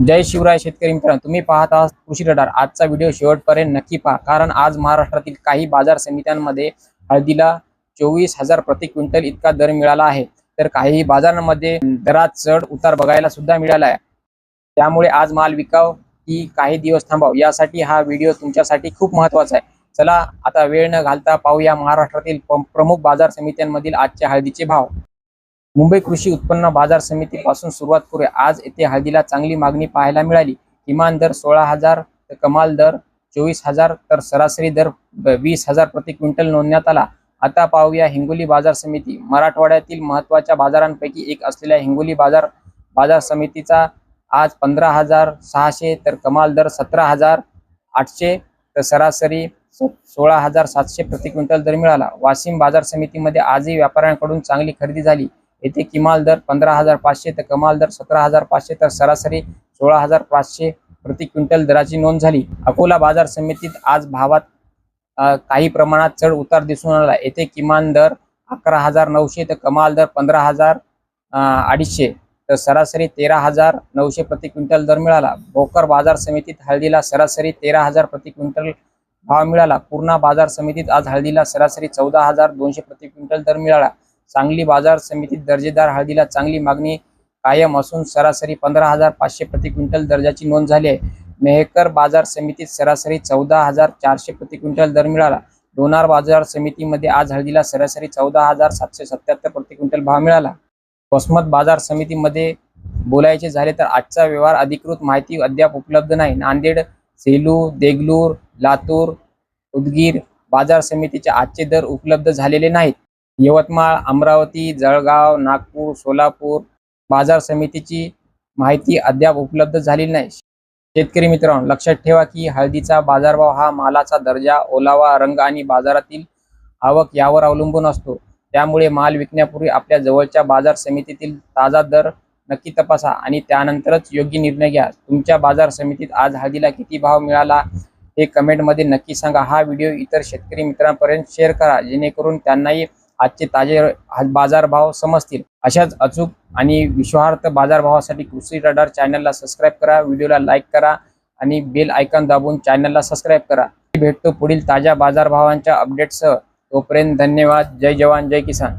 जय शिवराय शेतकरी मित्रांनो, तुम्ही पाहत आहात कृषी रडार। आजचा व्हिडिओ शेवटपर्यंत नक्की पहा, कारण आज महाराष्ट्रातील काही बाजार समित्यांमध्ये हळदीला 24,000 प्रति क्विंटल इतका दर मिळाला आहे। तर काही बाजारांमध्ये दरात चढ उतार बघायला सुद्धा मिळाला आहे। त्यामुळे आज माल विकाव की काही दिवस थांबाव यासाठी हा व्हिडिओ तुमच्यासाठी खूप महत्त्वाचा आहे। चला आता वेळ न घालता पाहूया महाराष्ट्रातील प्रमुख बाजार समित्यांमधील आजचे हळदीचे भाव। मुंबई कृषी उत्पन्न बाजार समितीपासून सुरुवात करूया। आज येथे हळदीला चांगली मागणी पाहायला मिळाली। किमान दर 16,000 तर कमाल दर 24,000 तर सरासरी दर 20,000 प्रति क्विंटल नोंदण्यात आला। आता पाहूया हिंगोली बाजार समिती। मराठवाड्यातील महत्त्वाच्या बाजारांपैकी एक असलेल्या हिंगोली बाजार समितीचा आज 15,600 तर कमाल दर 17,800 तर सरासरी 16,700 प्रति क्विंटल दर मिळाला। वाशिम बाजार समितीमध्ये आजही व्यापाऱ्यांकडून चांगली खरेदी झाली। येथे किमान दर 15,500 तर कमाल दर 17,500 तर सरासरी 16,500 प्रति क्विंटल दराची नोंद झाली। अकोला बाजार समितीत आज भावात काही प्रमाणात चढ उतार दिसून आला। येथे किमान दर 11,900 तर कमाल दर 15,250 तर सरासरी 13,900 प्रति क्विंटल दर मिळाला। भोकर बाजार समितीत हळदीला सरासरी 13,000 प्रति क्विंटल भाव मिळाला। पूर्णा बाजार समितीत आज हळदीला सरासरी 14,200 प्रति क्विंटल दर मिळाला। सांगली बाजार समितीत दर्जेदार हळदीला चांगली मागणी कायम असून सरासरी 15,500 प्रति क्विंटल दर्जाची नोंद झाली आहे। मेहकर बाजार समितीत सरासरी 14,400 प्रति क्विंटल दर मिळाला। लोणार बाजार समितीमध्ये आज हळदीला सरासरी 14,777 प्रति क्विंटल भाव मिळाला। वसमत बाजार समितीमध्ये बोलायचे झाले तर आजचा व्यवहार अधिकृत माहिती अद्याप उपलब्ध नाही। नांदेड, सेलू, देगलूर, लातूर, उदगीर बाजार समितीचे आजचे दर उपलब्ध झालेले नाहीत। यवतमाळ, अमरावती, जळगाव, नागपूर, सोलापूर बाजार समितीची माहिती अद्याप उपलब्ध झालेली नाही। शेतकरी मित्रांनो, लक्षात ठेवा की हळदीचा बाजारभाव हा मालाचा दर्जा, ओलावा, रंग आणि बाजारातील आवक यावर अवलंबून असतो। त्यामुळे माल विकण्यापूर्वी आपल्या जवळच्या बाजार समितीतील ताजा दर नक्की तपासा आणि त्यानंतरच योग्य निर्णय घ्या। तुमच्या बाजार समितीत आज हळदीला किती भाव मिळाला हे कमेंटमध्ये नक्की सांगा। हा व्हिडिओ इतर शेतकरी मित्रांपर्यंत शेअर करा, जेणेकरून त्यांनाही आजचे ताजे बाजारभाव समजतील। अशाच अचूक आणि विश्वासार्ह बाजारभावासाठी कृषी रडार चॅनलला सबस्क्राईब करा, व्हिडिओला लाईक करा आणि बेल आयकॉन दाबून चॅनलला सबस्क्राईब करा। भेटतो पुढील ताज्या बाजारभावांच्या अपडेट्ससह। तोपर्यंत धन्यवाद। जय जवान जय किसान।